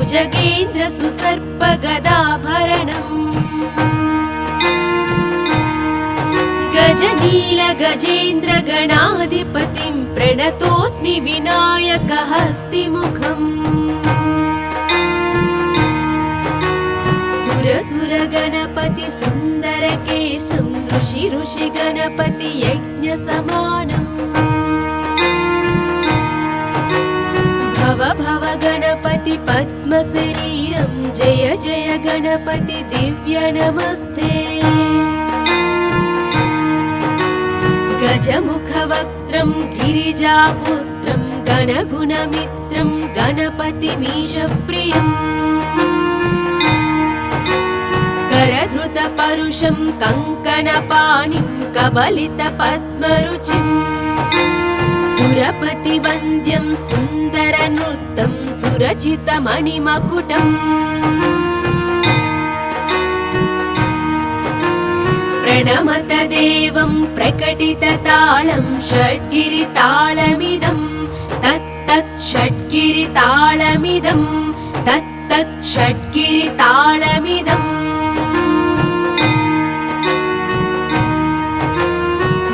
भुजगेन्द्र सुसर्प गदाभरणम् गजनील गजेन्द्र गणाधिपतिं प्रणतोऽस्मि विनायक हस्तिमुखम् सुर गणपति सुंदर केशं ऋषि गणपति यज्ञ समानम् भव गणपति पद्म शरीरं जय जय गणपति दिव्य नमस्ते गजमुख वक्त्रं गिरिजापुत्रं गणगुणमित्रं गणपतिमीशप्रियम् करधृत परुषं कंकणपाणिं कबलित पद्मरुचिं सुरपति वन्द्यं सुंदर नृत्तं सुरचित मणिमकुटम् प्रणमत देवं प्रकटित तालं षड्गिरितालमिदं तत्तत् षड्गिरितालमिदं तत्तत् षड्गिरितालमिदम्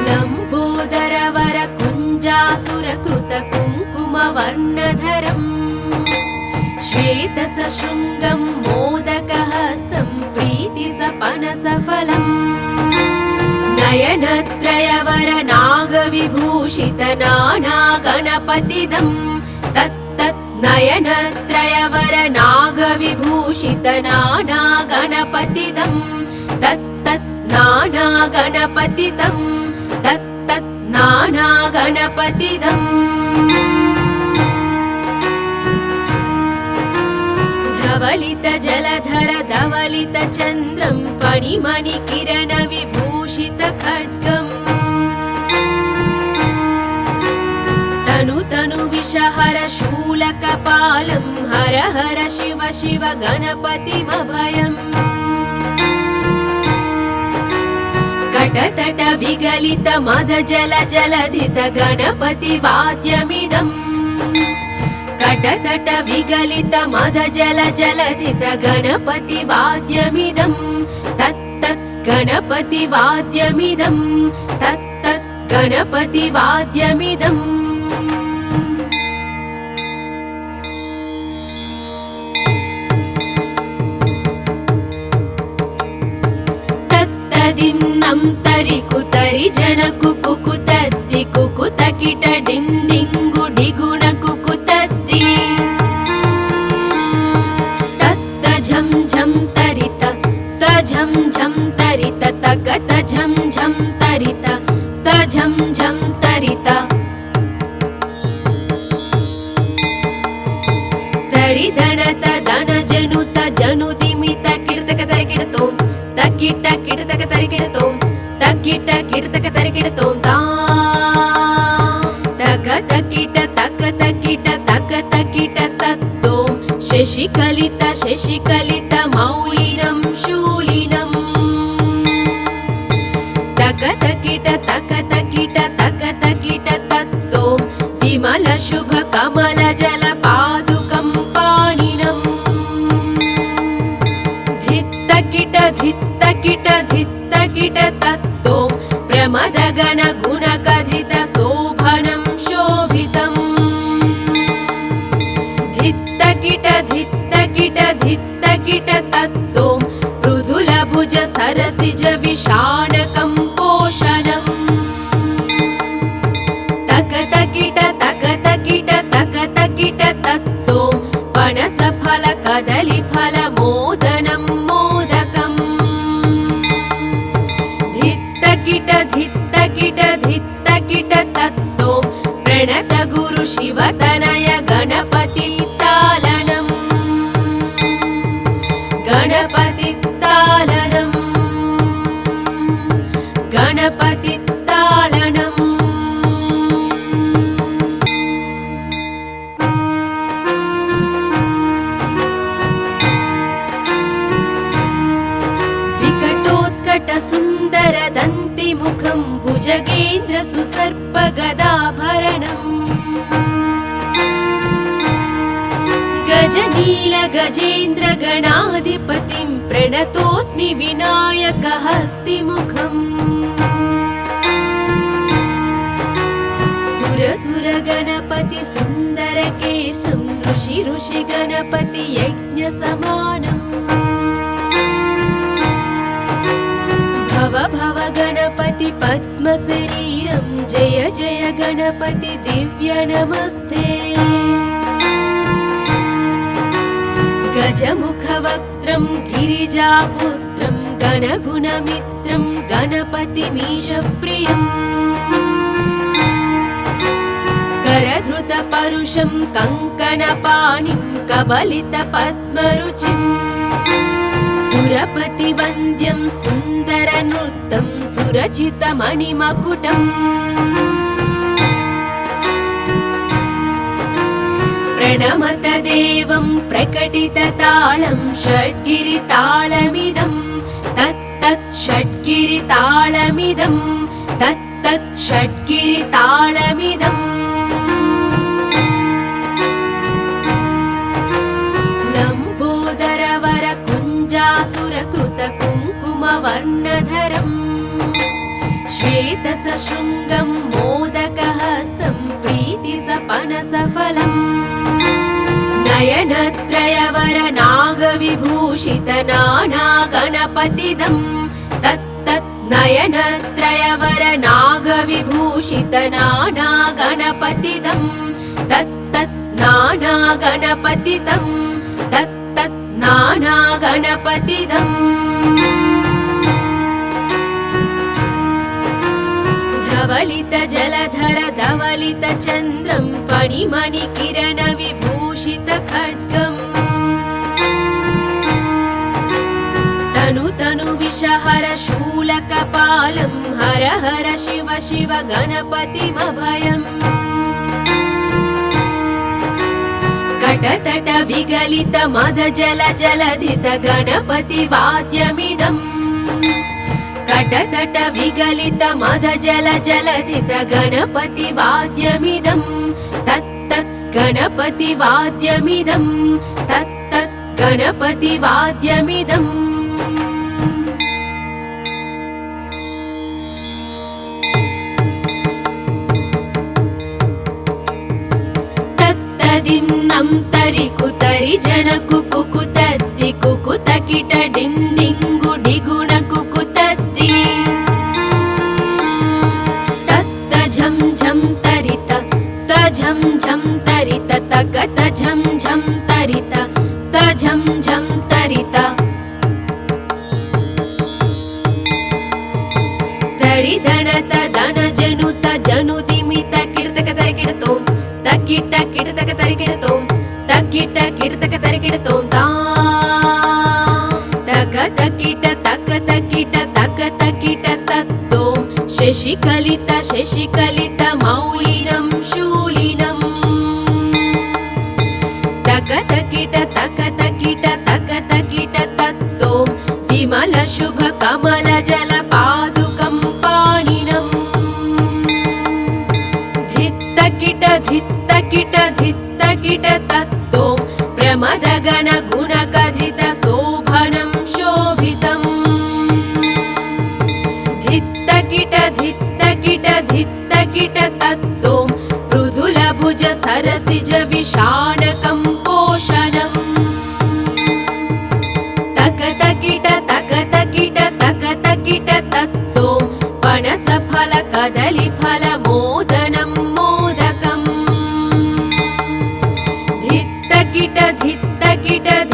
लंबोदरवर कुञ्जासुरकृत कुङ्कुमवर्णधरम् श्वेतसशृङ्गं मोदकहस्तं प्रीतिसपनसफलम् नयनत्रयवर नागविभूषित नानागणपतिदं तत्तत् नयनत्रयवर नागविभूषित नानागणपतिदं तत्तत् नानागणपतिदं तत्तत् नानागणपतिदम् धवलित जलधर धवलित चन्द्रं फणिमणि किरण विभूषित खड्गम् तनु तनु विषहर शूलकपालं हर हर शिव शिव गणपतिमभयम् कटतट विगलित मद जल जलधित गणपति वाद्यमिदम् कटतट विगलित मद जल जलधित गणपति वाद्यमिदं तत्तत् गणपति वाद्यमिदं तत्तत् गणपति वाद्यमिदम् तत्तदिन्नं तरि कुतरि जन कुकुतद्दि कुकुतकिट डिंडिंगु डिगुण कुकुतद्दि तत्त झं झं तरित त झं झं तरित तकत झं झं तरित त झं झं तरित तरि दणत दण जनुत जनुदिमित किर्तक तरिकिडतों तकिट किर्तक तरिकिडतों तकिट किर्तक तरिकिडतों ता तक तकिट तक तकिट तक तकिट तत्तों शशिकलित शशिकलित मौलिनं शूलिनम् तक तकिट तक तकिट तक तकिट तत्तों विमल शुभ कमल जल पादुकं पाणिनम् धित्तकिट धित्तकिट धित्तकिट तत्तों प्रमद गण गुण कथित शोभनं शोभितम् धित्तकिट धित्तकिट धित्तकिट तत्तों मृदुल भुज सरसिज विशानकं पोषणम् तक तकिट तक तकिट तक तकिट तत्तों पनस फल कदली फल मोदनं मोदकम् धित्तकिट धित्तकिट धित्तकिट तत्तों प्रणत गुरु शिवतनय गणपति तालनम् गणपति तालनम् गणपति तालनम् विकटोत्कट सुंदर दंति मुखं भुजगेन्द्र सुसर्प गदाभरणम् गजनीलगजेन्द्रगणाधिपतिं प्रणतोऽस्मि विनायकहस्तिमुखम् सुरसुरगणपति सुन्दरकेशं ऋषिगणपति यज्ञसमानम् भव गणपति पद्मशरीरं जय जय गणपति दिव्य नमस्ते गजमुखवक्त्रं गिरिजापुत्रं गणगुणमित्रं गणपतिमीशप्रियम् करधृतपरुषं कङ्कणपाणिं कबलितपद्मरुचिम् सुरपतिवन्द्यं सुन्दरनृत्तं सुरचितमणिमकुटम् प्रणमत देवं प्रकटिततालं षड्गिरितालमिदं तत्तत् षड्गिरितालमिदं तत्तत् षड्गिरितालमिदम् लम्बोदरवर कुङ्कुमवर्णधरम् श्वेतसशृङ्गं मोदकहस्तं प्रीतिसपनसफलम् नयनत्रयवर नागविभूषित नानागणपतिदं तत्तत् नयनत्रयवर नागविभूषित नानागणपतिदं तत्तत् नानागणपतिदं तत्तत् नानागणपतिदम् धवलित जलधर धवलित चन्द्रं फणिमणिकिरण विभूषित खड्गम् तनु विषहर शूलकपालं हर हर शिव शिव गणपतिमभयम् कटतट विगलित मद जल जलधित गणपति वाद्यमिदम् कटतट विगलित मद जल जलधित गणपति वाद्यमिदम् तत्तत् गणपति वाद्यमिदम् तत्तत् गणपति वाद्यमिदम् तत्तदिन्नं तरि कुतरि जन कुकुतद्दि कुकुतकिट डिण्डिङ्गु डिगुण कुकुतद्दि तत्त झं झं तरित तझं झं तरित तकत झं झं तरित तझं झं तरित तरिदणत दण जनुत जनुदिमित किर्तक तरिकिडतों तकिट किर्तक तरिकिडतों तकिट किर्तक तरिकिडतों ता तक तकिट तक तकिट तक तकिट तत्तों शशिकलित मौलिनं शूलिनम् तक तकिट तक तकिट तक तकिट तत्तों विमल शुभ कमल जल पादुकं पाणिनम् धित्तकिट धित्तकिट धित्तकिट तत्तों प्रमद गण गुण कथित शोभनं शोभितम् धित्तकिट धित्तकिट धित्तकिट तत्तों मृदुल भुज सरसिज विषाणकं पोषणम् तक तकिट तत्तों पनस फल कदली फल मोदनं मोदकम् धित्तकिट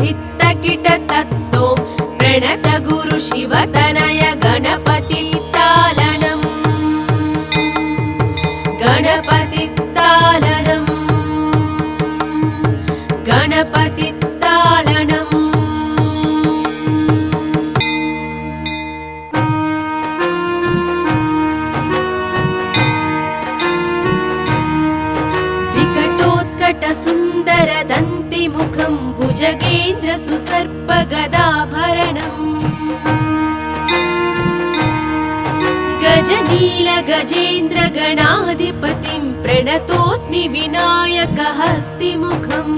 धित्तकिट तत्तों प्रणत गुरु शिवतनय गणपति तालनम् गणपति तालनम् गणपति तालनम् विकटोत्कट सुन्दर दन्तिमुखं भुजगेन्द्र सुसर्प गदाभरणम् गजनील गजेन्द्र गणाधिपतिं प्रणतोऽस्मि विनायकहस्तिमुखम्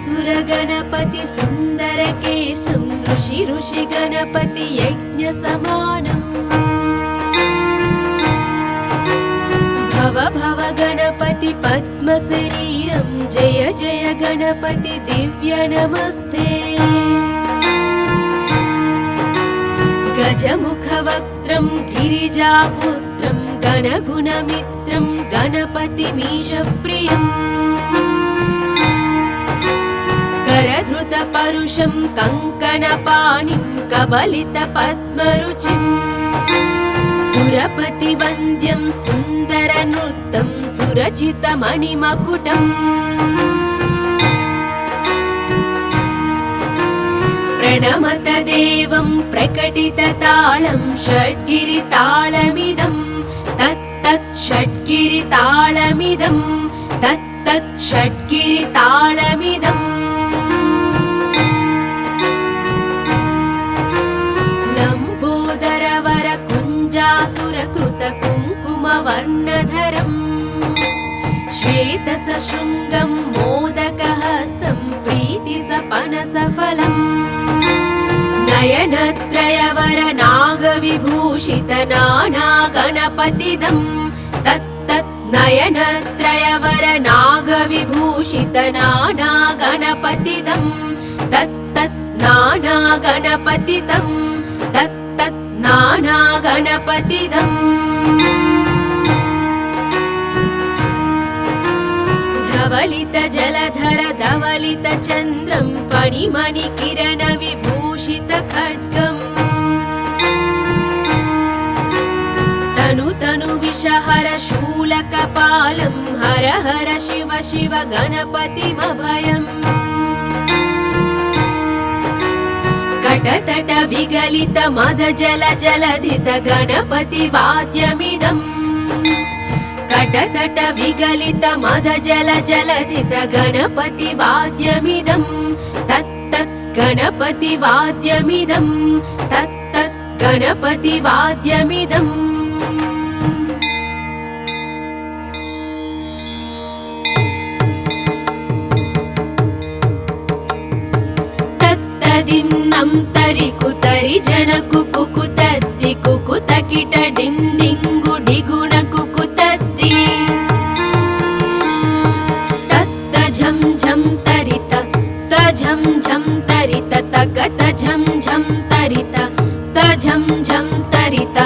सुर गणपति सुन्दर केशं ऋषि गणपति यज्ञ समानम् भव गणपति पद्म शरीरं जय जय गणपति दिव्य नमस्ते गजमुखवक्त्रं गिरिजापुत्रं गणगुणमित्रं गणपतिमीशप्रियम् करधृतपरुषं कङ्कणपाणिं कबलितपद्मरुचिम् सुरपतिवन्द्यं सुन्दरनृत्तं सुरचितमणिमकुटम् प्रणमत देवं प्रकटिततालं षड्गिरितालमिदं तत्तत् षड्गिरितालमिदं तत्तत् षड्गिरितालमिदम् लम्बोदरवर कुञ्जासुरकृत कुङ्कुमवर्णधरम् श्वेतसशृङ्गं मोदकहस्तं प्रीतिसपनसफलम् नयनत्रयवर नागविभूषित नानागणपतिदं तत्तत् नयनत्रयवर नागविभूषित नानागणपतिदं तत्तत् नानागणपतिदं तत्तत् नानागणपतिदम् धवलित जलधर धवलित चन्द्रं फणिमणिकिरण विभूषित खड्गम् तनु विषहर शूलकपालं हर हर शिव शिव गणपतिमभयम् कटतट विगलित मद जल जलधित गणपति वाद्यमिदम् कटतट विगलित मद जल जलधित गणपति वाद्यमिदं तत्तत् गणपति वाद्यमिदं तत्तत् गणपति वाद्यमिदम् तत्तदिन्नं तरि कुतरि जन कुकुतद्दि कुकुतकिट डिण्डिङ्गु डिगुण कुकुतद्दि तत्त झं झं तरित तझं झं तरित तकत झं झं तरित तझं झं तरित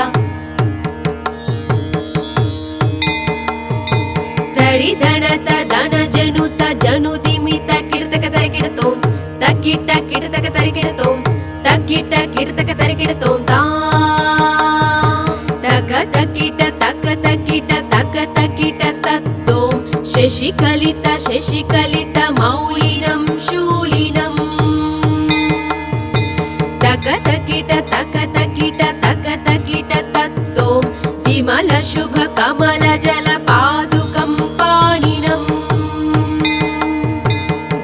तरिदणत दण जनुत जनुदिमित किर्तक तरिकिडतों तकिट किर्तक तरिकिडतों तकिट किर्तक तरिकिडतों ता तक तकिट तक तकिट तक तकिट तत्तों शशिकलित मौलिनं शूलिनम् तक तकिट तक तकिट तक तकिट तत्तों विमल शुभ कमल जल पादुकं पाणिनम्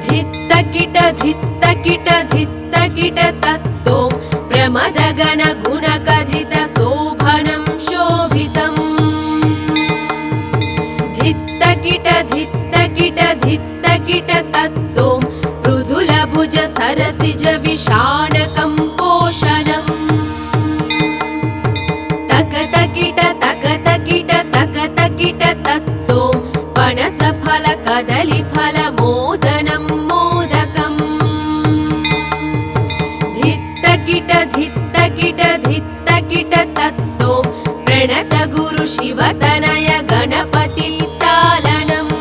धित्तकिट धित्तकिट धित्तकिट तत्तों प्रमदगण गुणकथित शोभनं शोभितम् धित्तकिट धित्तकिट धित्तकिट तत्तों पृथुलभुज सरसिज विषाणकं पोषणम् तकतकिट तकतकिट तकतकिट तत्तों पनसफल कदलीफल मोदनं मोदकम् धित्तकिट धित्तकिट धित्तकिट तत्तों प्रणत गुरु शिवतनय गणपति तालनम्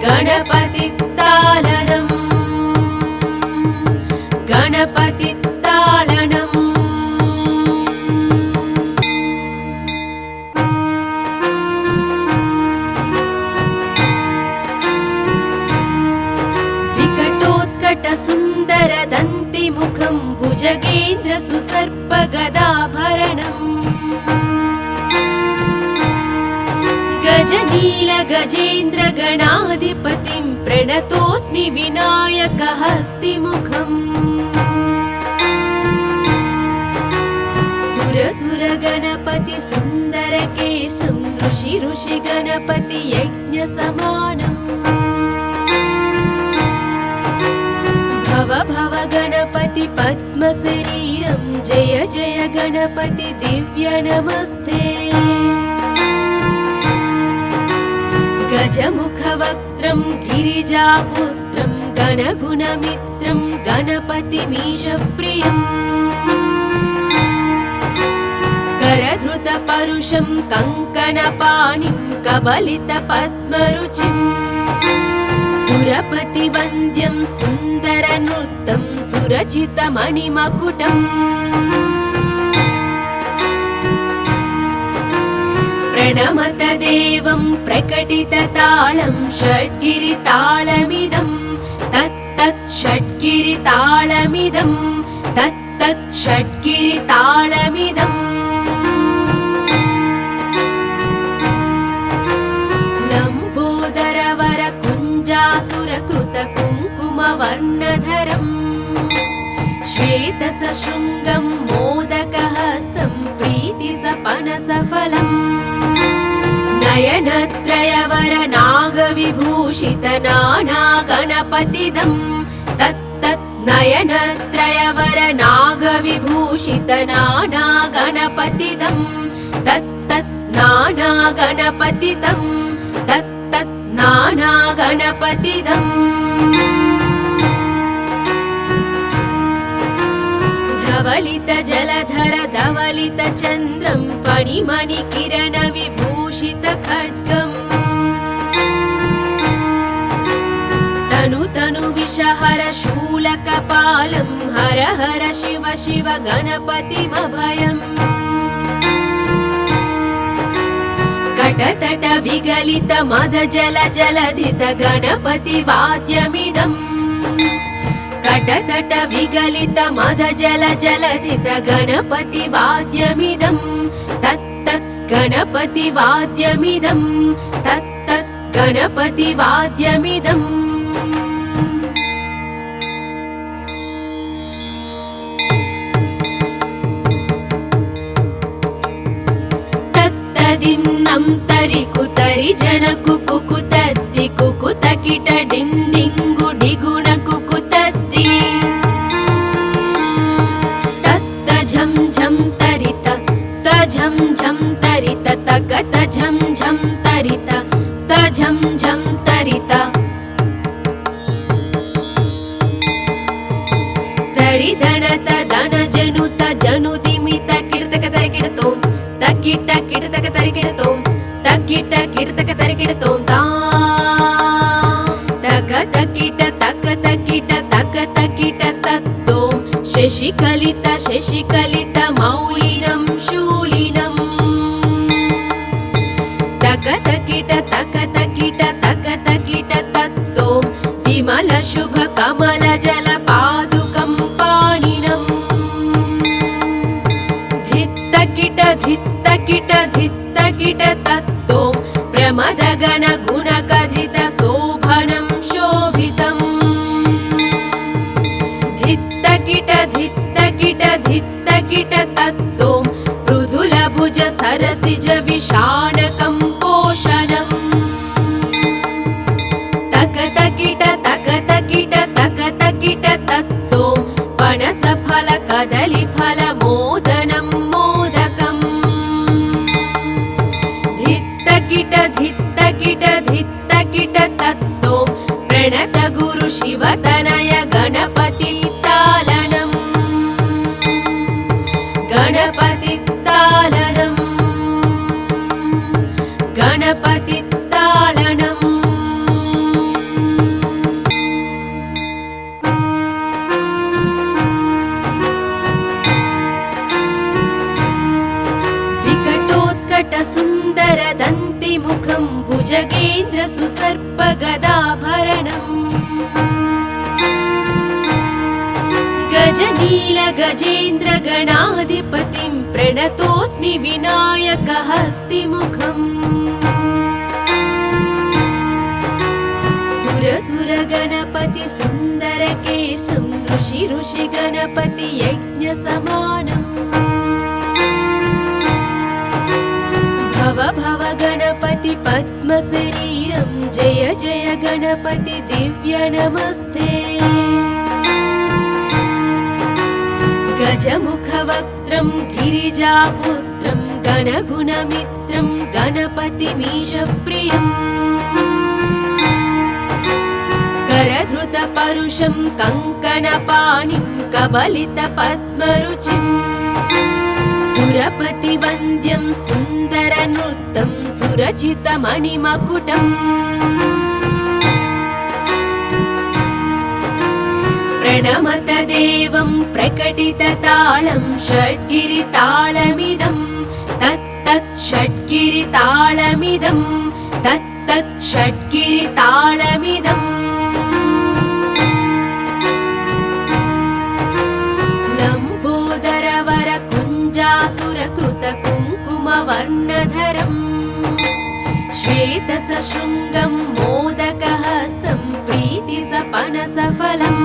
गणपति तालनम् गणपति तालनम् विकटोत्कट सुन्दर दन्तिमुखं भुजगेन्द्र सुसर्प गदाभरणम् गजनील गजेन्द्र गणाधिपतिं प्रणतोऽस्मि विनायक हस्तिमुखम् सुर गणपति सुन्दर केशं ऋषि गणपति यज्ञ समानम् भव गणपति पद्मशरीरं जय जय गणपति दिव्य नमस्ते। गजमुखवक्त्रं गिरिजापुत्रं गणगुणमित्रं गणपतिमीशप्रियम् करधृतपरुषं कङ्कणपाणिं कबलितपद्मरुचिम् सुरपतिवन्द्यं सुन्दरनृत्तं सुरचितमणिमकुटम् प्रणमत देवं प्रकटिततालं षड्गिरितालमिदं तत्तत् षड्गिरितालमिदं तत्तत् षड्गिरितालमिदम् सुरकृतकुङ्कुमवर्णधरम् श्वेतसशृङ्गं मोदकहस्तं प्रीतिसपनसफलम् नयनत्रयवरनागविभूषितनानागणपतिदं तत्तत् नयनत्रयवरनागविभूषितनानागणपतिदं तत्तत् नानागणपतिदं तत्तत् नानागणपतिदम् धवलित जलधर धवलित चन्द्रं फणिमणिकिरण विभूषित खड्गम् तनु तनु विषहर शूलकपालं हर हर शिव शिव गणपतिमभयम् कटतट विगलित मद जल जलधित गणपति वाद्यमिदम् कटतट विगलित मद जल जलधित गणपति वाद्यमिदं तत्तत् गणपति वाद्यमिदं तत्तत् गणपति वाद्यमिदम् तत्तदिन्नं तरि कुतरि जन कुकुतद्दि कुकुतकिट डिण्डिङ्गु डिगुण कुकुतद्दि तत्त झं झं तरित तझं झं तरित तकत झं झं तरित तझं झं तरित तरिदणत दण जनुत जनुदिमित किर्तक तरिकिडतों तकिट किर्तक तरिकिडतों तकिट किर्तक तरिकिडतों ता तक तकिट तक तकिट तक तकिट तत्तों शशिकलित शशिकलित मौलिनं शूलिनम् तक तकिट तक तकिट तक तकिट तत्तों विमल शुभ कमल जल पादुकं पाणिनम् धित्तकिट धित्तकिट धित्तकिट तत्तों प्रमदगण गुणकथित शोभनं शोभितम् धित्तकिट धित्तकिट धित्तकिट तत्तों मृदुलभुज सरसिज विषाणकं पोषणम् तकतकिट तकतकिट तकतकिट तत्तों पनसफल कदलीफल मोदनं मोदकम् धित्तकिट धित्तकिट धित्तकिट तत्तों प्रणत गुरु शिवतनय गणपति तालनम् गणपति तालनम् गणपति तालनम् विकटोत्कट सुन्दर दन्तिमुखं भुजगेन्द्र सुसर्प गदाभरणम् गजनील गजेन्द्र गणाधिपतिं प्रणतोऽस्मि विनायक हस्तिमुखम् सुर सुर गणपति सुन्दर केशं ऋषि ऋषि गणपति यज्ञ समानम् भव भव गणपति पद्मशरीरं जय जय गणपति दिव्य नमस्ते। गजमुखवक्त्रं गिरिजापुत्रं गणगुणमित्रं गणपतिमीशप्रियम् करधृतपरुषं कङ्कणपाणिं कबलितपद्मरुचिं सुरपतिवन्द्यं सुन्दरनृत्तं सुरचितमणिमकुटम् प्रणमत देवं प्रकटिततालं षड्गिरितालमिदं तत्तत् षड्गिरितालमिदं तत्तत् षड्गिरितालमिदम् लम्बोदरवरकुञ्जासुरकृतकुङ्कुमवर्णधरम् श्वेतसशृङ्गं मोदकहस्तं प्रीतिसपनसफलम्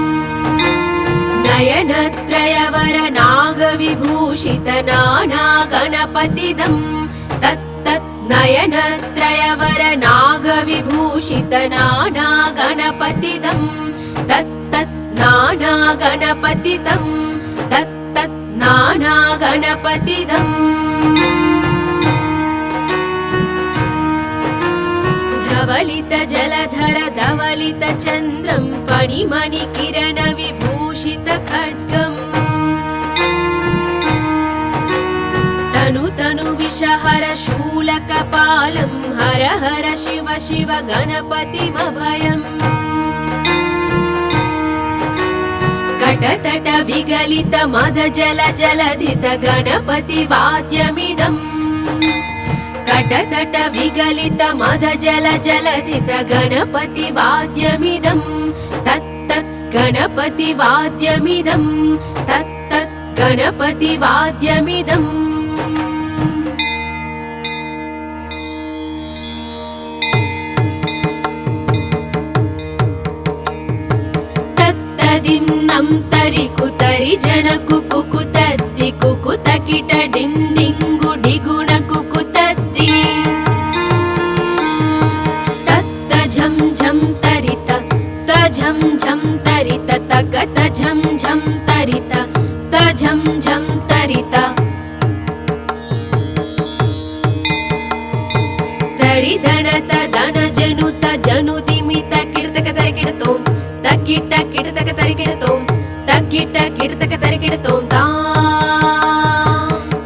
नयनत्रयवरनागविभूषितनानागणपतिदं तत्तत् नयनत्रयवरनागविभूषितनानागणपतिदं तत्तत् नानागणपतिदं तत्तत् नानागणपतिदम् धवलित जलधर धवलित चन्द्रं फणिमणिकिरण विभूषित खड्गम् तनु तनु विषहर शूलकपालं हर हर शिव शिव गणपतिमभयम् कटतट विगलित मद जल जलधित गणपतिवाद्यमिदम् कटतट विगलित मद जल जलधित गणपतिवाद्यमिदं तत्तत् गणपतिवाद्यमिदं तत्तत् गणपतिवाद्यमिदम् तत्तदिन्नं तरिकुतरि जनकुकुतद्दि कुकुतकिट डिण्डिङ्गु डिगुण कुकुतद्दि तत्त झं झं तरित तझं झं तरित तकत झं झं तरित तझं झं तरित तरिदणत दण जनुत जनुदिमित किर्तक तरिकिडतों तकिट किर्तक तरिकिडतों तकिट किर्तक तरिकिडतों ता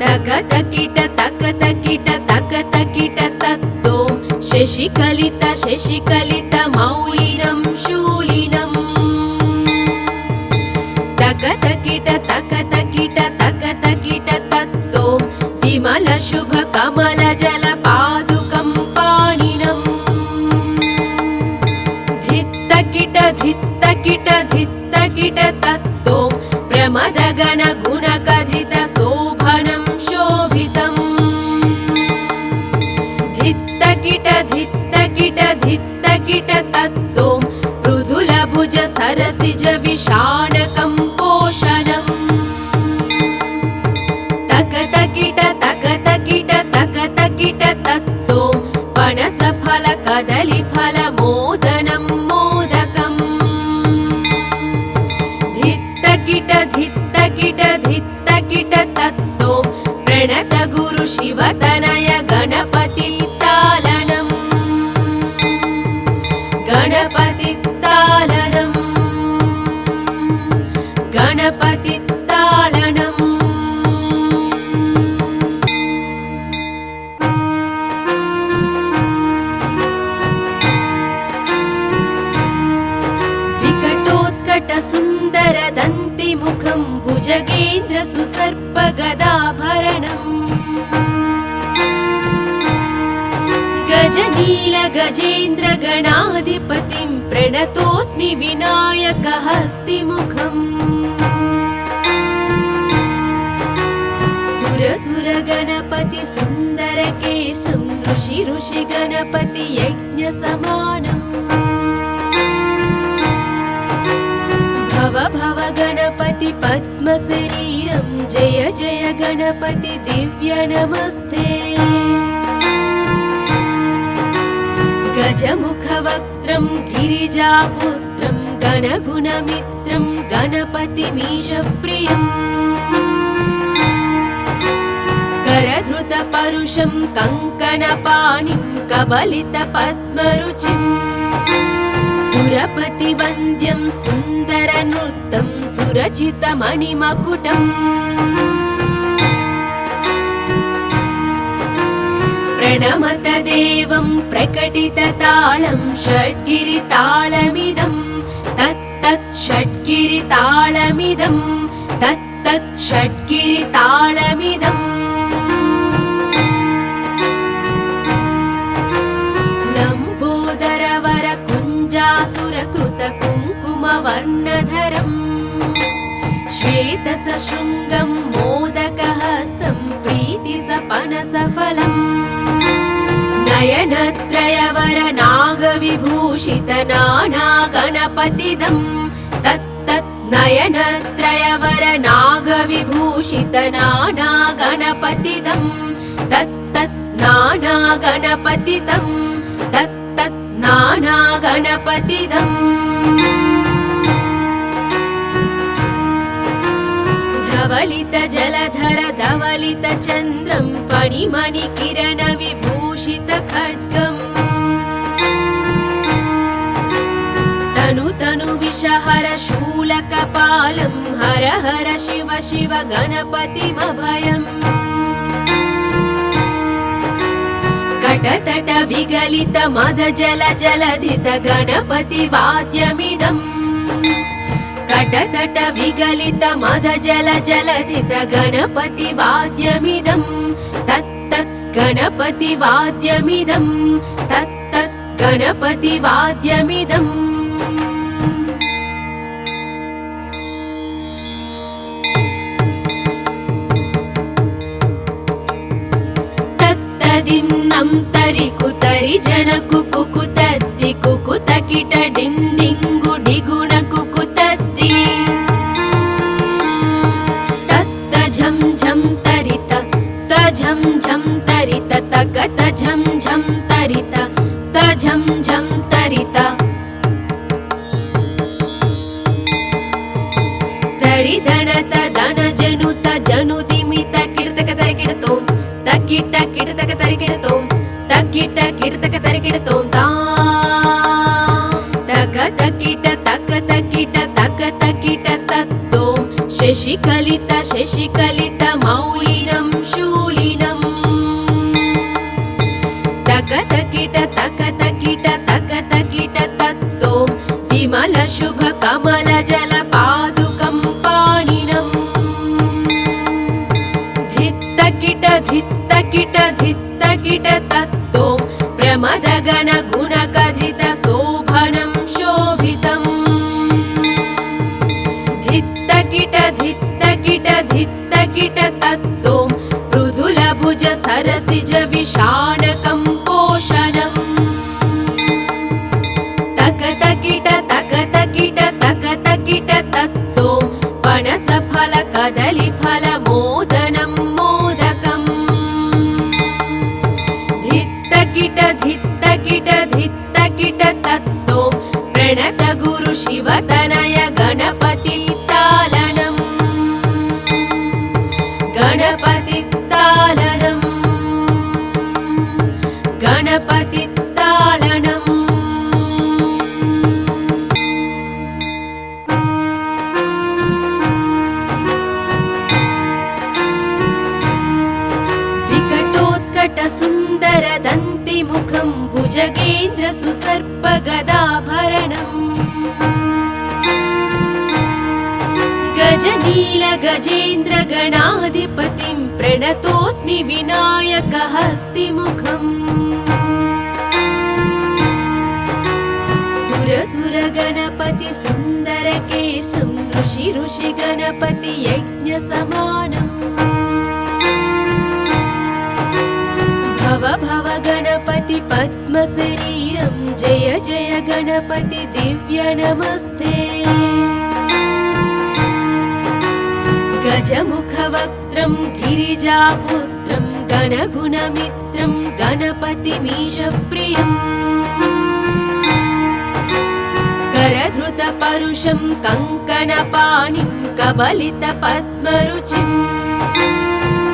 तक तकिट तक तकिट तक तकिट तत्तों शशिकलित शशिकलित मौलिनं शूलिनम् तक तकिट तक तकिट तक तकिट तत्तों विमल शुभ कमल जल पादुकं पाणिनम् धित्तकिट धित्तकिट धित्तकिट तत्तों प्रमदगण गुणकथित शोभनं शोभितम् धित्तकिट धित्तकिट धित्तकिट तत्तों मृदुलभुज सरसिज विषाणकं पोषणम् तक तकिट तक तकिट तक तकिट तत्तों पनसफल कदलीफल मोदनं मोदकम् धित्तकिट धित्तकिट धित्तकिट तत्तों प्रणत गुरु शिवतनय गणपतितालनम् गणपतितालनम् गणपतितालनम् विकटोत्कट सुन्दर दन्तिमुखं भुजगेन्द्र सुसर्प गदाभरणम् गजनील गजेन्द्र गणाधिपतिं प्रणतोऽस्मि विनायक हस्तिमुखम् सुर सुर गणपति सुन्दर केशं ऋषि ऋषि गणपति यज्ञ समानम् भव भव गणपति पद्म शरीरं जय जय गणपति दिव्य नमस्ते गजमुखवक्त्रं गिरिजापुत्रं गणगुणमित्रं गणपतिमीशप्रियम् करधृतपरुषं कङ्कणपाणिं कबलितपद्मरुचिम् सुरपतिवन्द्यं सुन्दरनृत्तं सुरचितमणिमकुटम् प्रणमत देवं प्रकटिततालं षड्गिरितालमिदं तत्तत् षड्गिरितालमिदं तत्तत् षड्गिरितालमिदम् लम्बोदरवर कुञ्जासुरकृतकुङ्कुमवर्णधरम् श्वेतसशृङ्गं मोदकहस्तं प्रीतिसपनसफलम् नयनत्रयवर नागविभूषितनानागणपतिदं तत्तत् नयनत्रयवर नागविभूषितनानागणपतिदं तत्तत् नानागणपतिदं तत्तत् नानागणपतिदम् धवलित जलधर धवलित चन्द्रं फणिमणिकिरण विभूषित खड्गम् तनु तनु विषहर शूलकपालं हर हर शिव शिव गणपतिमभयम् कटतट विगलित मद जल जलधित गणपति वाद्यमिदम् कटतट विगलित मद जल जलधित गणपति वाद्यमिदं तत्तत् गणपति वाद्यमिदं तत्तत् गणपति वाद्यमिदम् तत्तदिन्नं तरि कुतरि जन कुकुतद्दि कुकुतकिट डिण्डिङ्गु डिगुण कुकुतद्दि तत्त झं झं तरित तझं झं तरित तकत झं झं तरित तझं झं तरित तरिदणत दण जनुत जनुदिमित किर्तक तरिकिडतों तकिट किर्तक तरिकिडतों तकिट किर्तक तरिकिडतों ता तक तकिट तक तकिट तक तकिट तत्तों शशिकलित शशिकलित मौलिनं शूलिनम् तक तकिट तक तकिट तक तकिट तत्तों विमल शुभ कमल जल पादुकं पाणिनम् धित्तकिट धित्तकिट धित्तकिट तत्तों प्रमद गण गुण कथित शोभनं शोभितम् धित्तकिट धित्तकिट धित्तकिट तत्तों मृदुल भुज सरसिज विशानकं पोषणम् तक तकिट तक तकिट तक तकिट तत्तों पनस फल कदली फल मोदनं मोदकम् धित्तकिट धित्तकिट धित्तकिट तत्तों प्रणत गुरु शिवतनय गणपति तालनम् गणपति तालनम् गणपति तालनम् विकटोत्कट सुन्दर दन्तिमुखं भुजगेन्द्र सुसर्प गदाभरणम् गजनील गजेन्द्र गणाधिपतिं प्रणतोऽस्मि विनायक हस्तिमुखम् सुर सुर गणपति सुन्दर केशं ऋषि ऋषि गणपति यज्ञ समानम् भव भव गणपति पद्म शरीरं जय जय गणपति दिव्य नमस्ते गजमुखवक्त्रं गिरिजापुत्रं गणगुणमित्रं गणपतिमीशप्रियम् करधृतपरुषं कङ्कणपाणिं कबलितपद्मरुचिम्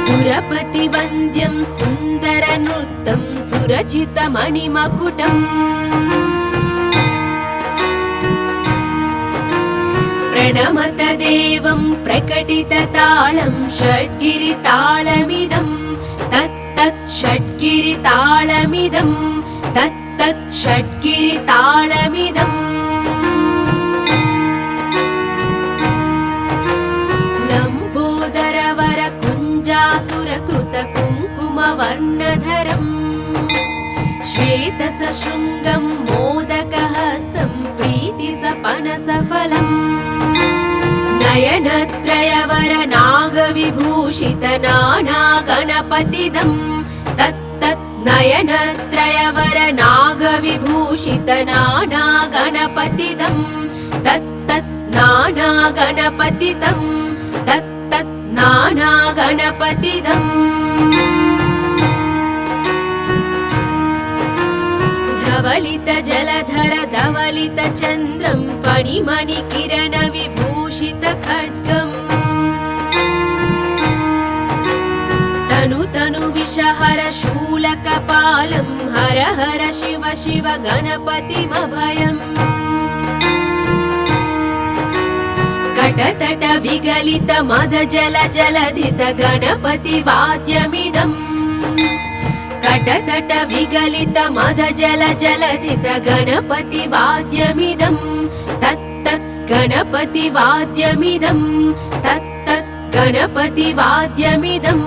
सुरपतिवन्द्यं सुन्दरनृत्तं सुरचितमणिमकुटम् प्रणमत देवं प्रकटिततालं षड्गिरितालमिदं तत्तत् षड्गिरितालमिदं तत्तत् षड्गिरितालमिदम् लम्बोदरवर कुञ्जासुरकृत कुङ्कुमवर्णधरम् श्वेतसशृङ्गं मोदकहस्तं प्रीतिसपनसफलम् नयनत्रयवर नागविभूषित नानागणपतिदं तत्तत् नयनत्रयवर नागविभूषित नानागणपतिदं तत्तत् नानागणपतिदं तत्तत् नानागणपतिदम् धवलित जलधर धवलित चन्द्रं फणिमणिकिरण विभूषित खड्गम् तनु तनु विषहर शूलकपालं हर हर शिव शिव गणपतिमभयम् कटतट विगलित मद जल जलधित गणपति वाद्यमिदम् कटतट विगलित मद जल जलधित गणपति वाद्यमिदं तत्तत् गणपति वाद्यमिदं तत्तत् गणपति वाद्यमिदम्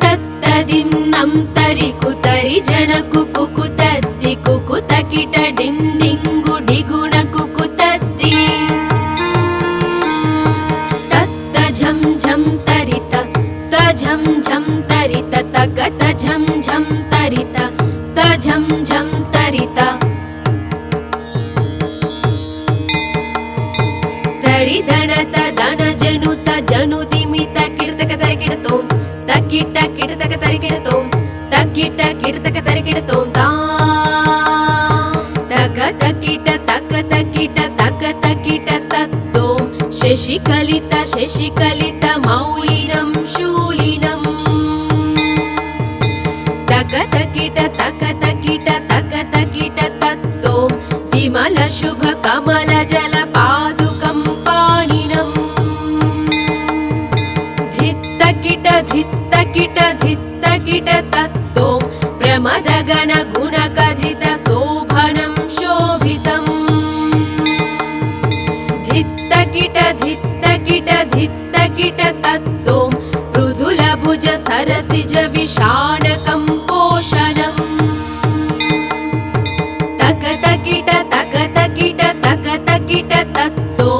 तत्तदिन्नं तरि कुतरि जन कुकुतद्दि कुकुतकिट डिण्डिङ्गु डिगुण कुकुतद्दि तत्त झं झं तरित त झं झं तरित तकत झं झं तरित त झं झं तरित तरि दणत दण जनुत जनुदिमित किर्तक तरिकिडतों तकिट किर्तक तरिकिडतों तकिट किर्तक तरिकिडतों ता तक तकिट तक तकिट तक तकिट तत्तों शशिकलित शशिकलित मौलिनं शूलिनम् तक तकिट तक तकिट तक तकिट तत्तों विमल शुभ कमल जल पादुकं पाणिनम् धित्तकिट धित्तकिट धित्तकिट तत्तों प्रमद गण गुण कथित शोभनं शोभितम् धित्तकिट धित्तकिट धित्तकिट तत्तों मृदुल भुज सरसिज विषाणकं पोषणम् तक तकिट तत्तों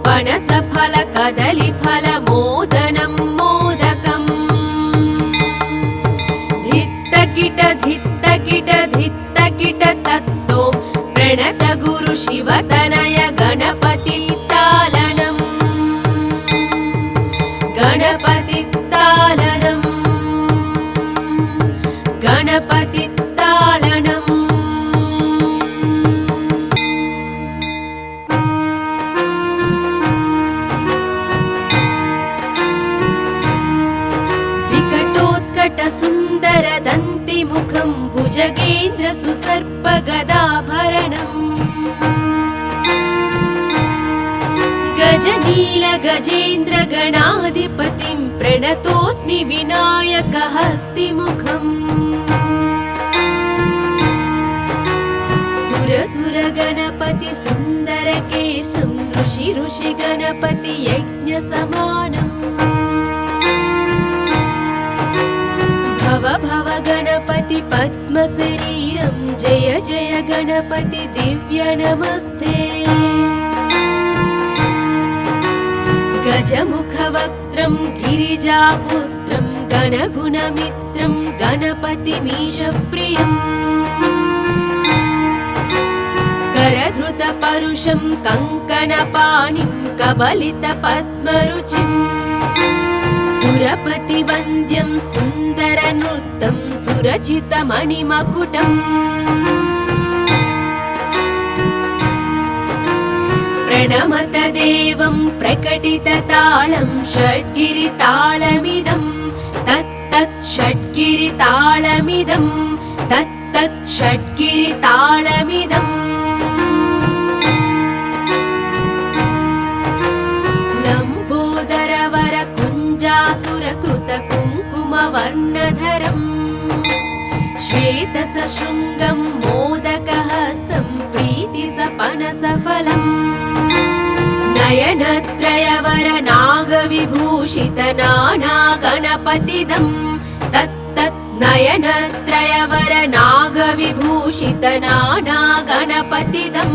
पनस फल कदली फल मोदनं मोदकम् धित्तकिट धित्तकिट धित्तकिट तत्तों प्रणत गुरु शिवतनय गणपति तालनम् गणपति तालनम् गणपति तालनम् विकटोत्कट सुन्दर दन्तिमुखं भुजगेन्द्र सुसर्प गदाभरणम् गजनील गजेन्द्र गणाधिपतिं प्रणतोऽस्मि विनायक हस्तिमुखम् सुर सुर गणपति सुन्दर केशं ऋषि ऋषि गणपति यज्ञ समानम् भव भव गणपति पद्म शरीरं जय जय गणपति दिव्य नमस्ते गजमुखवक्त्रं गिरिजापुत्रं गणगुणमित्रं गणपतिमीशप्रियम् करधृतपरुषं कङ्कणपाणिं कबलितपद्मरुचिम् सुरपतिवन्द्यं सुन्दरनृत्तं सुरचितमणिमकुटम् प्रणमत देवं प्रकटिततालं षड्गिरितालमिदं तत्तत् षड्गिरितालमिदं तत्तत् षड्गिरितालमिदम् लम्बोदरवर कुञ्जासुरकृत कुङ्कुमवर्णधरम् श्वेतसशृङ्गं मोदकहस्तं प्रीतिसपनसफलम् नयनत्रयवर नागविभूषित नानागणपतिदं तत्तत् नयनत्रयवर नागविभूषित नानागणपतिदं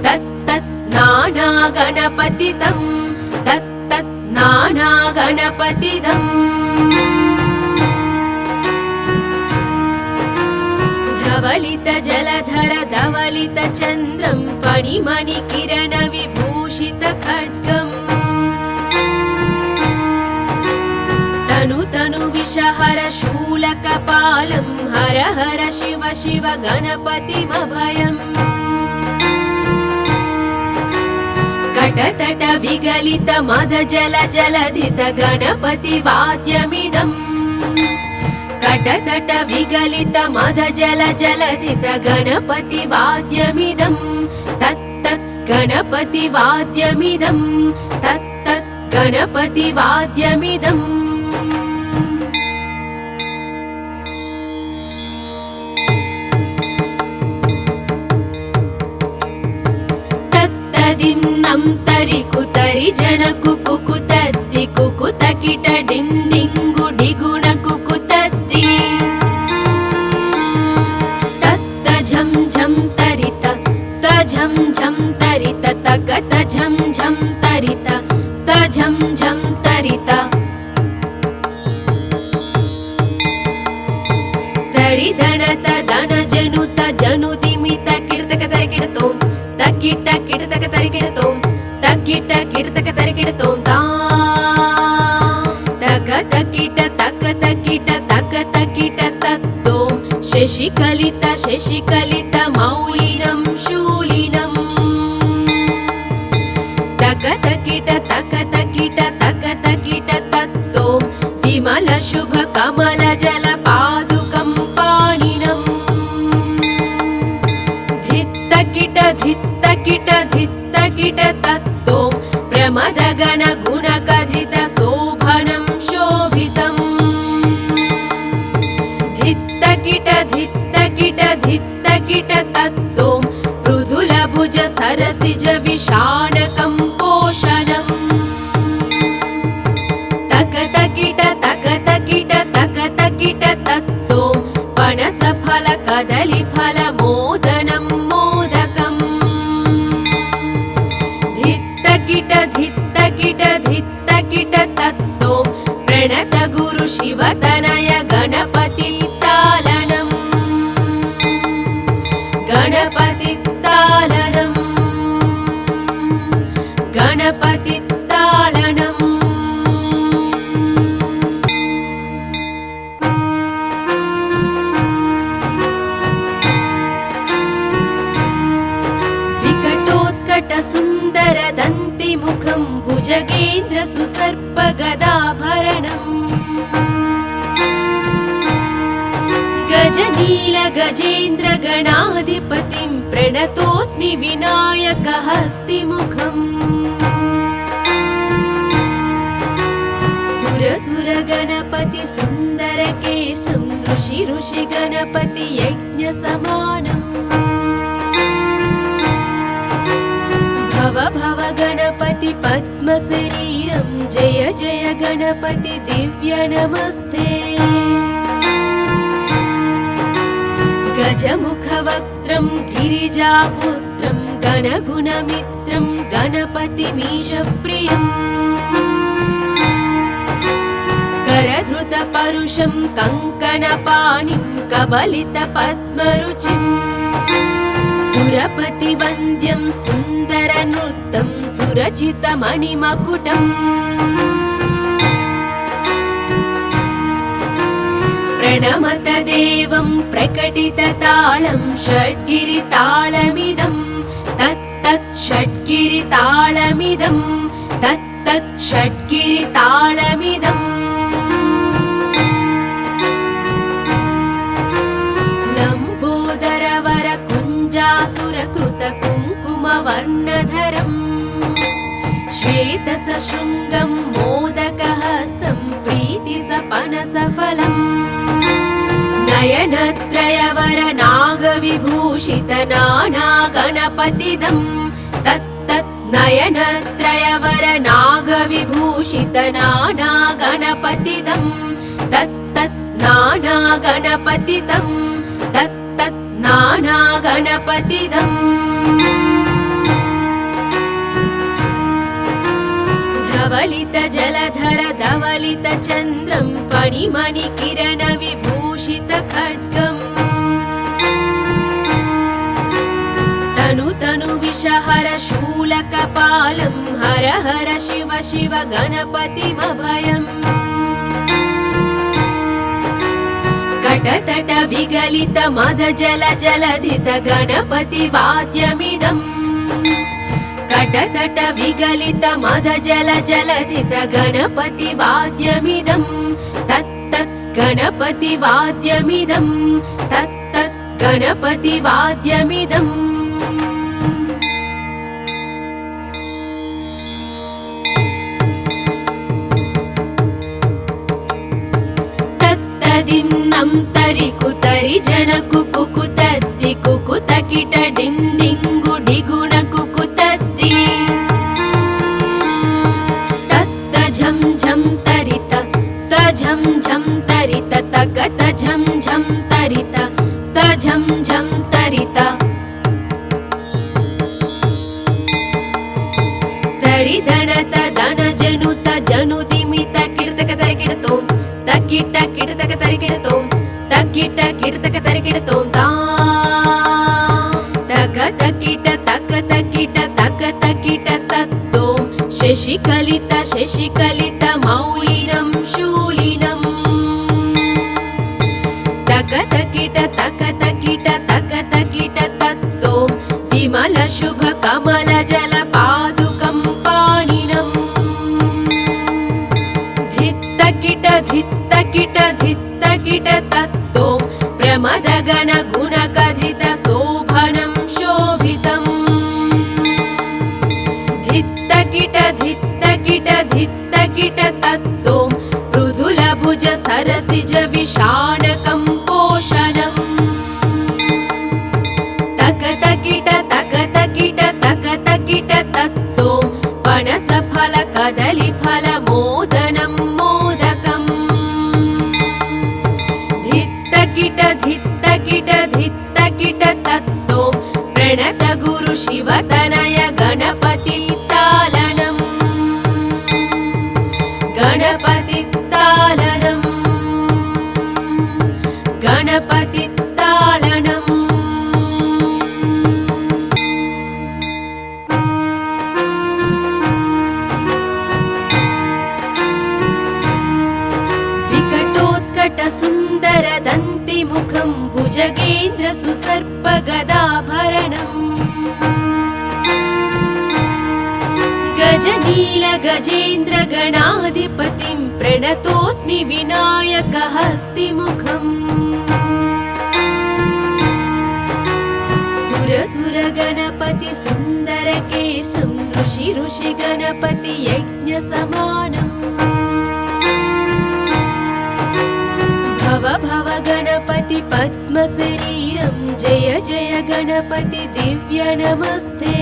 तत्तत् नानागणपतिदं तत्तत् नानागणपतिदम् धवलित जलधर धवलित चन्द्रं फणिमणिकिरण विभूषित खड्गम् तनु तनु विषहर शूलकपालं हर हर शिव शिव गणपतिमभयम् कटतट विगलित मद जल जलधित गणपति वाद्यमिदम् कटतट विगलित मद जल जलधित गणपति वाद्यमिदं तत्तत् गणपति वाद्यमिदं तत्तत् गणपति वाद्यमिदम् तत्तदिन्नं तरि कुतरि जन कुकुतद्दि कुकुतकिट डिण्डिङ्गु डिगुण कुकुतद्दि तत्त झं झं तरित तझं झं तरित तकत झं झं तरित तझं झं तरित तरिदणत दण जनुत जनुदिमित किर्तक तरिकिडतों तकिट किर्तक तरिकिडतों तकिट किर्तक तरिकिडतों ता तक तकिट तक तकिट तक तकिट तत्तों शशिकलित शशिकलित मौलिनं शूलिनम् तक तकिट तक तकिट तक तकिट तत्तों विमल शुभ कमल जल पादुकं पाणिनम् धित्तकिट धित्तकिट धित्तकिट तत्तों प्रमद गण गुण कथित शोभनं शोभितम् धित्तकिट धित्तकिट धित्तकिट तत्तों मृदुल भुज सरसिज विषाणकं पोषणम् तक तकिट तक तकिट तक तकिट तत्तों पनस फल कदली फल मोदनं मोदकम् धित्तकिट धित्तकिट धित्तकिट तत्तों प्रणत गुरु शिवतनय गणपति तालनम् गणपति तालनम् गणपति तालनम् विकटोत्कट सुन्दर दन्तिमुखं भुजगेन्द्र सुसर्प गदाभरणम् गजनील गजेन्द्र गणाधिपतिं प्रणतोऽस्मि विनायक हस्तिमुखम् सुर सुर गणपति सुन्दर केशं ऋषि ऋषि गणपति यज्ञ समानम् भव भव गणपति पद्म शरीरं जय जय गणपति दिव्य नमस्ते गजमुखवक्त्रं गिरिजापुत्रं गणगुणमित्रं गणपतिमीशप्रियम् करधृतपरुषं कङ्कणपाणिं कबलितपद्मरुचिम् सुरपतिवन्द्यं सुन्दरनृत्तं सुरचितमणिमकुटम् प्रणमत देवं प्रकटिततालं षड्गिरितालमिदं तत्तत् षड्गिरितालमिदं तत्तत् षड्गिरितालमिदम् लम्बोदरवर कुञ्जासुरकृत कुङ्कुमवर्णधरम् श्वेतसशृङ्गं मोदकहस्तं प्रीतिसपनसफलम् नयनत्रयवर नागविभूषित नानागणपतिदं तत्तत् नयनत्रयवर नागविभूषित नानागणपतिदं तत्तत् नानागणपतिदं तत्तत् नानागणपतिदम् धवलित जलधर धवलित चन्द्रं फणिमणिकिरण विभूषित खड्गम् तनु तनु विषहर शूलकपालं हर हर शिव शिव गणपतिमभयम् कटतट विगलित मद जल जलधित गणपति वाद्यमिदम् कटतट विगलित मद जल जलधित गणपति वाद्यमिदं तत्तत् गणपति वाद्यमिदं तत्तत् गणपति वाद्यमिदम् तत्तदिन्नं तरि कुतरि जन कुकुतद्दि कुकुतकिट डिण्डिङ्गु डिगुण कुकुतद्दि तत्त झं झं तरित तझं झं तरित तकत झं झं तरित तझं झं तरित तरिदणत दण जनुत जनुदिमित किर्तक तरिकिडतों तकिट किर्तक तरिकिडतों तकिट किर्तक तरिकिडतों ता तक तकिट तक तकिट तक तकिट तत्तों शशिकलित शशिकलित मौलिनं शूलिनम् तक तकिट तक तकिट तक तकिट तत्तों विमल शुभ कमल जल पादुकं पाणिनम् धित्तकिट धित्तकिट धित्तकिट तत्तों प्रमदगण गुणकथित शोभनं शोभितम् धित्तकिट धित्तकिट धित्तकिट तत्तों मृदुलभुज सरसिज विषाणकं पोषणम् तकतकिट तकतकिट तकतकिट तत्तों पनसफल कदलीफल मोदनं मोदकम् धित्तकिट धित्तकिट धित्तकिट तत्तों प्रणत गुरु शिवतनय गणपति तालनम् गणपति तालनम् गणपति तालनम् विकटोत्कट सुन्दर दन्तिमुखं भुजगेन्द्र सुसर्प गदाभरणम् गजनील गजेन्द्र गणाधिपतिं प्रणतोऽस्मि विनायक हस्तिमुखम् सुर सुर गणपति सुन्दर केशं ऋषि ऋषि गणपति यज्ञ समानम् भव भव गणपति पद्म शरीरं जय जय गणपति दिव्य नमस्ते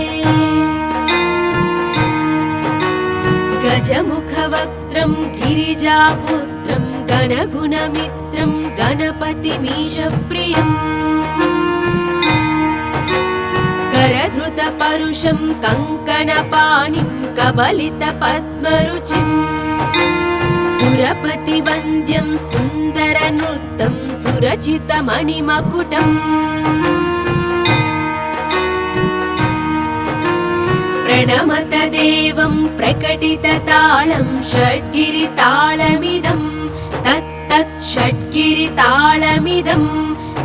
गजमुखवक्त्रं गिरिजापुत्रं गणगुणमित्रं गणपतिमीशप्रियम् करधृतपरुषं कङ्कणपाणिं कबलितपद्मरुचिम् सुरपतिवन्द्यं सुन्दरनृत्तं सुरचितमणिमकुटम् प्रणमत देवं प्रकटिततालं षड्गिरितालमिदं तत्तत् षड्गिरितालमिदं षड्गिरितालमिदं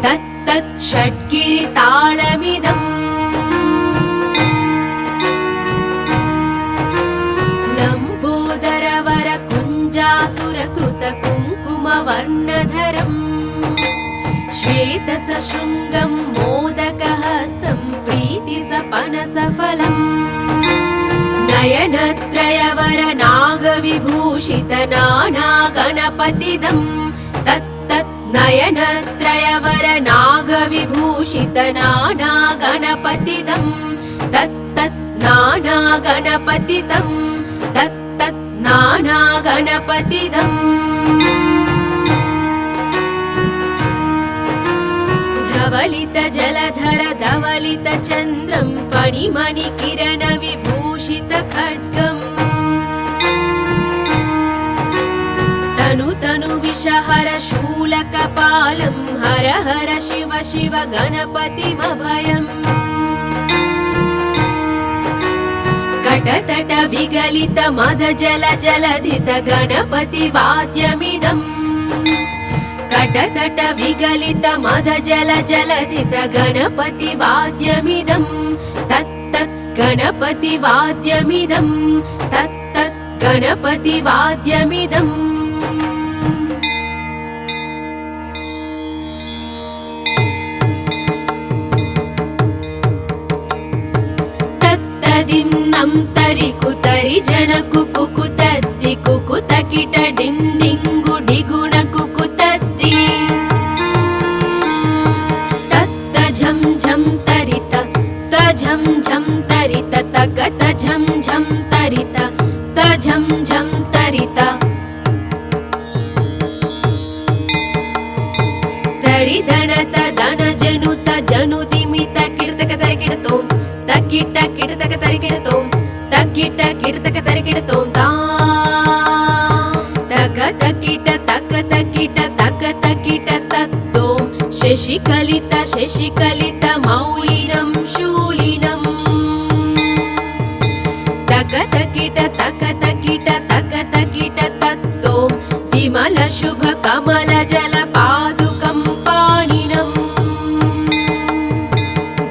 तत्तत् षड्गिरितालमिदम् लम्बोदरवर कुञ्जासुरकृत कुङ्कुमवर्णधरम् श्वेतसशृङ्गं मोदकहस्तं प्रीतिसपनसफलम् नयनत्रयवर नागविभूषित नानागणपतिदं तत्तत् नयनत्रयवर नागविभूषित नानागणपतिदं तत्तत् नानागणपतिदं तत्तत् नानागणपतिदम् धवलित जलधर धवलित चन्द्रं फणिमणिकिरण विभूषित खड्गम् तनु तनु विषहर शूलकपालं हर हर शिव शिव गणपतिमभयम् कटतट विगलित मद जल जलधित गणपति वाद्यमिदम् कटतट विगलित मद जल जलधित गणपति वाद्यमिदं तत्तत् गणपति वाद्यमिदं तत्तत् गणपति वाद्यमिदम् तत्तदिन्नं तरि कुतरि जन कुकुतद्दि कुकुतकिट डिण्डिङ्गु डिगुण कुकुतद्दि तत्त झं झं तरित तझं झं तरित तकत झं झं तरित तझं झं तरित तरिदणत दण जनुत जनुदिमित किर्तक तरिकिडतों तकिट किर्तक तरिकिडतों तकिट किर्तक तरिकिडतों ता तक तकिट तक तकिट तक तकिट तत्तों शशिकलित शशिकलित मौलिनं शूलिनम् तक तकिट तक तकिट तक तकिट तत्तों विमल शुभ कमल जल पादुकं पाणिनम्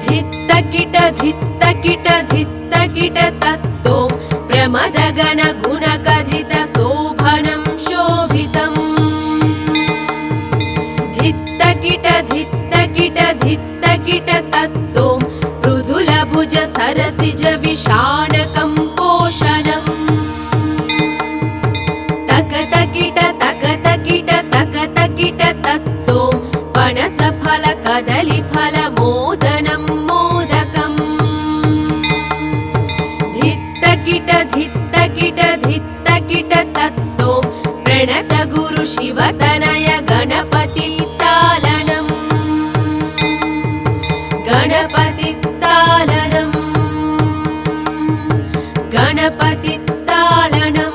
धित्तकिट धित्तकिट धित्तकिट तत्तों प्रमदगण गुणकथित शोभनं शोभितम् धित्तकिट धित्तकिट धित्तकिट तत्तों मृदुलभुज सरसिज विषाणकं पोषणम् तकतकिट तकतकिट तकतकिट तत्तों पनसफल कदलीफल मोदनं मोदकम् धित्तकिट धित्तकिट धित्तकिट तत्तों प्रणत गुरु शिवतनय गणपति तालनम् गणपति तालनम् गणपति तालनम्